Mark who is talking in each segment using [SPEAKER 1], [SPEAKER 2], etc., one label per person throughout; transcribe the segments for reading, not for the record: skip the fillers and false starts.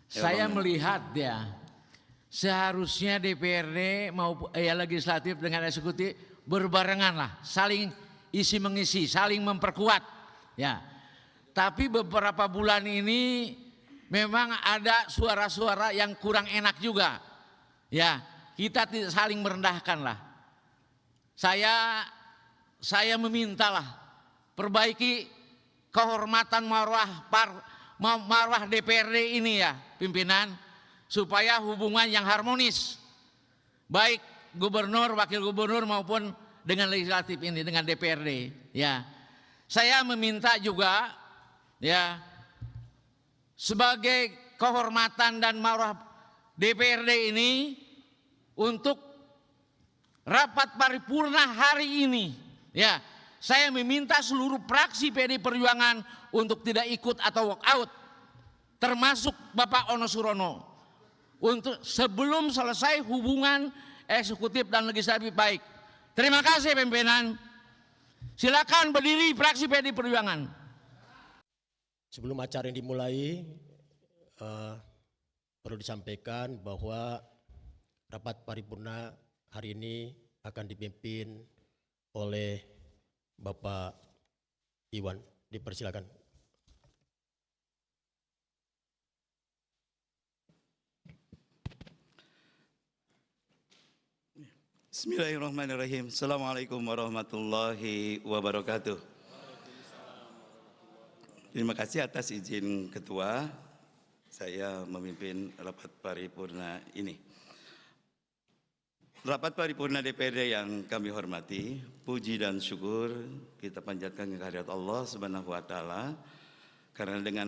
[SPEAKER 1] Saya melihat ya, seharusnya DPRD maupun legislatif dengan eksekutif berbarengan lah, saling isi mengisi, saling memperkuat ya. Tapi beberapa bulan ini memang ada suara-suara yang kurang enak juga ya. Kita tidak saling merendahkan lah. Saya memintalah perbaiki kehormatan marwah DPRD ini ya pimpinan, supaya hubungan yang harmonis baik gubernur, wakil gubernur maupun dengan legislatif ini, dengan DPRD ya. Saya meminta juga ya, sebagai kehormatan dan marwah DPRD ini, untuk rapat paripurna hari ini ya, saya meminta seluruh fraksi PD Perjuangan untuk tidak ikut atau walk out, termasuk Bapak Ono Surono, untuk sebelum selesai hubungan eksekutif dan legislatif baik. Terima kasih pimpinan. Silakan berdiri fraksi PD Perjuangan.
[SPEAKER 2] Sebelum acara ini dimulai, perlu disampaikan bahwa rapat paripurna hari ini akan dipimpin oleh Bapak Iwan. Dipersilakan.
[SPEAKER 3] Bismillahirrahmanirrahim. Assalamualaikum warahmatullahi wabarakatuh. Terima kasih atas izin Ketua, saya memimpin rapat paripurna ini. Rapat paripurna DPRD yang kami hormati, puji dan syukur kita panjatkan kehadirat Allah Subhanahu wa Ta'ala, karena dengan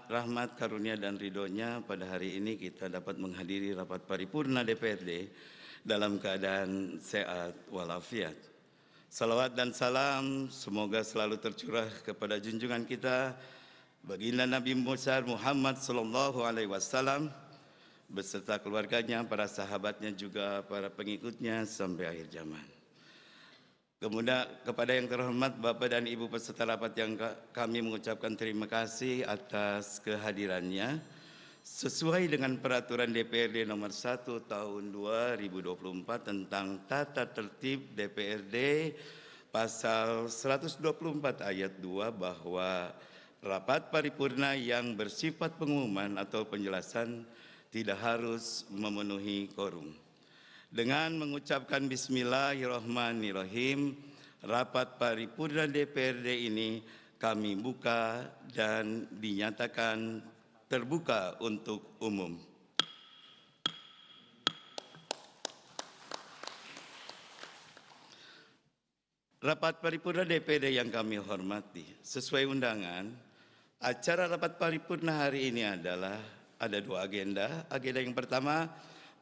[SPEAKER 3] rahmat, karunia dan ridhonya pada hari ini kita dapat menghadiri rapat paripurna DPRD dalam keadaan sehat walafiat. Salawat dan salam semoga selalu tercurah kepada junjungan kita baginda Nabi Muhammad sallallahu alaihi wasallam beserta keluarganya, para sahabatnya juga para pengikutnya sampai akhir zaman. Kemudian kepada yang terhormat Bapak dan Ibu peserta rapat yang kami mengucapkan terima kasih atas kehadirannya. Sesuai dengan peraturan DPRD nomor 1 tahun 2024 tentang tata tertib DPRD pasal 124 ayat 2 bahwa rapat paripurna yang bersifat pengumuman atau penjelasan tidak harus memenuhi quorum. Dengan mengucapkan Bismillahirrahmanirrahim, rapat paripurna DPRD ini kami buka dan dinyatakan terbuka untuk umum. Rapat paripurna DPRD yang kami hormati, sesuai undangan, acara rapat paripurna hari ini adalah ada dua agenda. Agenda yang pertama,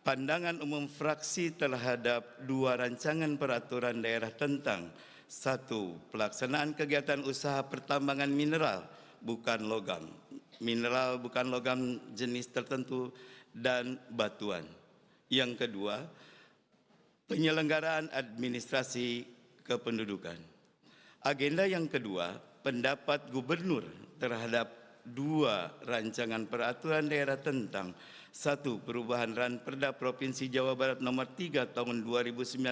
[SPEAKER 3] pandangan umum fraksi terhadap dua rancangan peraturan daerah tentang: 1. Pelaksanaan kegiatan usaha pertambangan mineral bukan logam, mineral bukan logam jenis tertentu dan batuan. Yang kedua, penyelenggaraan administrasi kependudukan. Agenda yang kedua, pendapat gubernur terhadap dua rancangan peraturan daerah tentang: 1. Perubahan Ranperda Provinsi Jawa Barat nomor 3 tahun 2019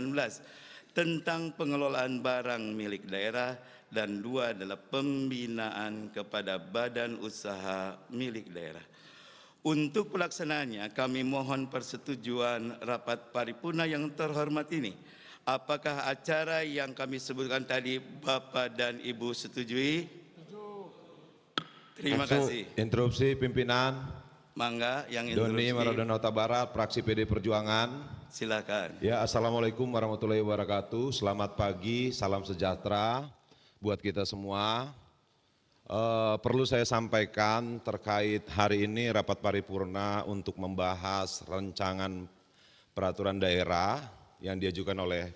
[SPEAKER 3] tentang pengelolaan barang milik daerah, dan 2 adalah pembinaan kepada badan usaha milik daerah. Untuk pelaksanaannya kami mohon persetujuan rapat paripurna yang terhormat ini. Apakah acara yang kami sebutkan tadi Bapak dan Ibu setujui? Terima kasih.
[SPEAKER 4] Interupsi pimpinan.
[SPEAKER 3] Mangga yang interupsi.
[SPEAKER 4] Doni Maradona Barat, fraksi PD Perjuangan.
[SPEAKER 3] Silakan.
[SPEAKER 4] Ya, assalamualaikum warahmatullahi wabarakatuh. Selamat pagi, salam sejahtera buat kita semua. Perlu saya sampaikan terkait hari ini rapat paripurna untuk membahas rancangan peraturan daerah yang diajukan oleh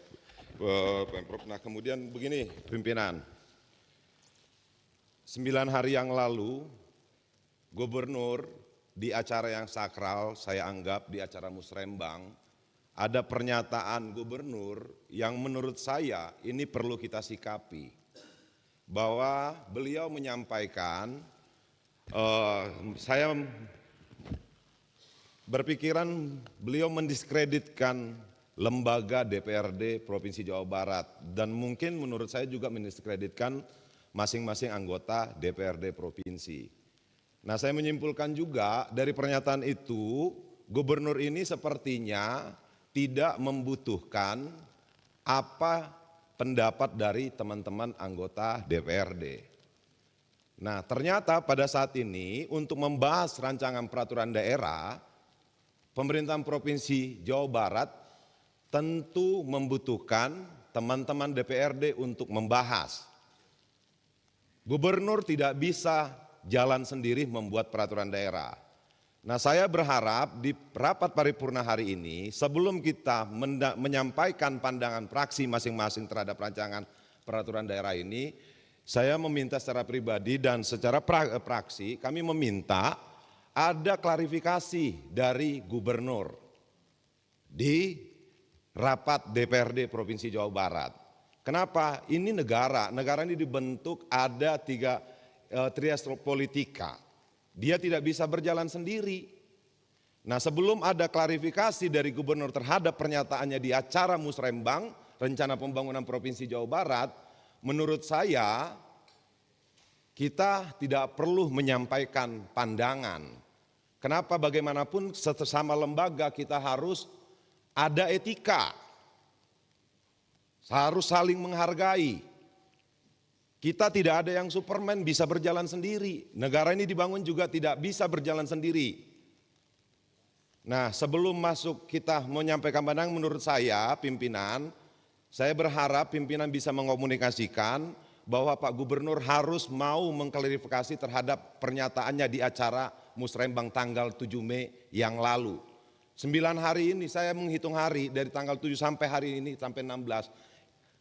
[SPEAKER 4] Pemprov. Nah, kemudian begini pimpinan. 9 hari yang lalu, Gubernur di acara yang sakral, saya anggap di acara musrembang, ada pernyataan Gubernur yang menurut saya ini perlu kita sikapi. Bahwa beliau menyampaikan, saya berpikiran beliau mendiskreditkan lembaga DPRD Provinsi Jawa Barat dan mungkin menurut saya juga mendiskreditkan masing-masing anggota DPRD Provinsi. Nah, saya menyimpulkan juga dari pernyataan itu, gubernur ini sepertinya tidak membutuhkan apa pendapat dari teman-teman anggota DPRD. Nah, ternyata pada saat ini untuk membahas rancangan peraturan daerah, pemerintahan Provinsi Jawa Barat tentu membutuhkan teman-teman DPRD untuk membahas. Gubernur tidak bisa jalan sendiri membuat peraturan daerah. Nah, saya berharap di rapat paripurna hari ini sebelum kita menyampaikan pandangan fraksi masing-masing terhadap rancangan peraturan daerah ini, saya meminta secara pribadi dan secara fraksi kami meminta ada klarifikasi dari gubernur di rapat DPRD Provinsi Jawa Barat. Kenapa? Ini negara ini dibentuk ada tiga trias politika. Dia tidak bisa berjalan sendiri. Nah, sebelum ada klarifikasi dari gubernur terhadap pernyataannya di acara Musrembang, Rencana Pembangunan Provinsi Jawa Barat, menurut saya kita tidak perlu menyampaikan pandangan. Kenapa? Bagaimanapun sesama lembaga kita harus ada etika, harus saling menghargai. Kita tidak ada yang Superman bisa berjalan sendiri. Negara ini dibangun juga tidak bisa berjalan sendiri. Nah, sebelum masuk kita menyampaikan pandangan, menurut saya pimpinan, saya berharap pimpinan bisa mengomunikasikan bahwa Pak Gubernur harus mau mengklarifikasi terhadap pernyataannya di acara Musrembang tanggal 7 Mei yang lalu. 9 hari ini saya menghitung hari dari tanggal 7 sampai hari ini sampai 16.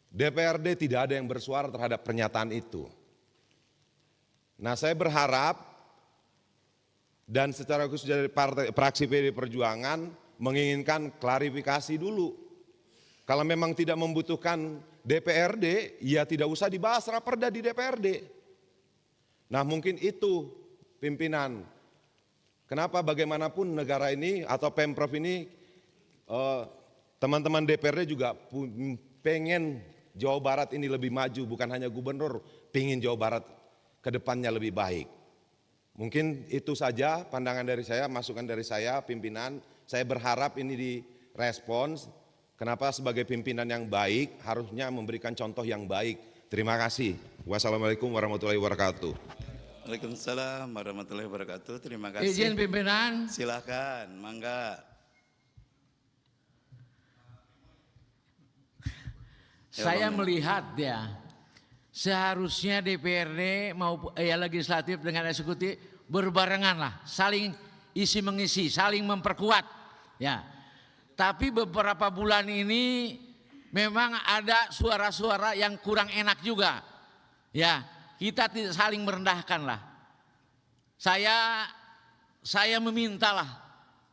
[SPEAKER 4] DPRD tidak ada yang bersuara terhadap pernyataan itu. Nah, saya berharap dan secara khusus dari fraksi PD Perjuangan menginginkan klarifikasi dulu. Kalau memang tidak membutuhkan DPRD, ya tidak usah dibahas raperda di DPRD. Nah, mungkin itu pimpinan. Kenapa bagaimanapun negara ini atau Pemprov ini teman-teman DPRD juga pengen Jawa Barat ini lebih maju, bukan hanya gubernur pengen Jawa Barat ke depannya lebih baik. Mungkin itu saja pandangan dari saya, masukan dari saya pimpinan. Saya berharap ini direspons. Kenapa sebagai pimpinan yang baik harusnya memberikan contoh yang baik. Terima kasih. Wassalamualaikum warahmatullahi wabarakatuh.
[SPEAKER 3] Waalaikumsalam warahmatullahi wabarakatuh. Terima kasih.
[SPEAKER 1] Izin pimpinan.
[SPEAKER 3] Silakan, mangga.
[SPEAKER 1] Saya melihat ya, seharusnya DPRD maupun legislatif dengan eksekutif berbarengan lah, saling isi mengisi, saling memperkuat. Ya, tapi beberapa bulan ini memang ada suara-suara yang kurang enak juga. Ya, kita tidak saling merendahkan lah. Saya memintalah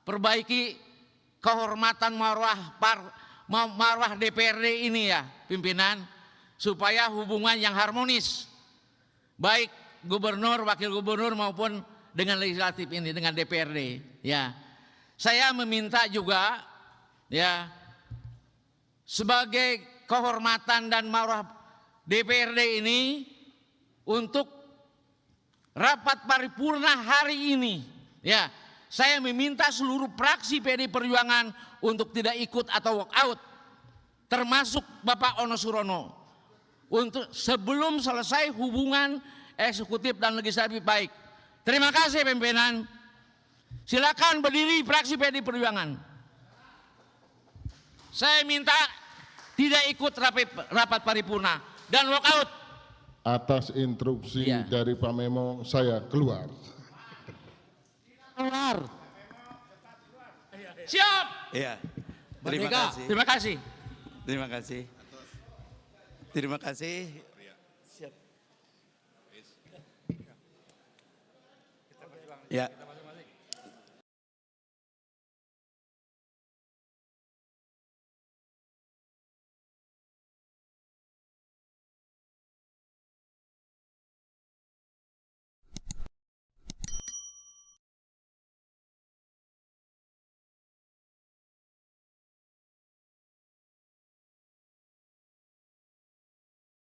[SPEAKER 1] perbaiki kehormatan marwah DPRD ini ya pimpinan, supaya hubungan yang harmonis baik gubernur, wakil gubernur maupun dengan legislatif ini, dengan DPRD ya. Saya meminta juga ya, sebagai kehormatan dan marwah DPRD ini, untuk rapat paripurna hari ini ya, saya meminta seluruh fraksi PD Perjuangan untuk tidak ikut atau walk out, termasuk Bapak Ono Surono, untuk sebelum selesai hubungan eksekutif dan legislatif baik. Terima kasih pimpinan. Silakan berdiri fraksi PD Perjuangan. Saya minta tidak ikut rapat paripurna dan walk out.
[SPEAKER 5] Atas instruksi dari Pak Memo, saya keluar.
[SPEAKER 1] Keluar. Siap.
[SPEAKER 3] Iya. Terima kasih.
[SPEAKER 1] Terima kasih.
[SPEAKER 3] Terima kasih. Terima kasih. Siap. Ya.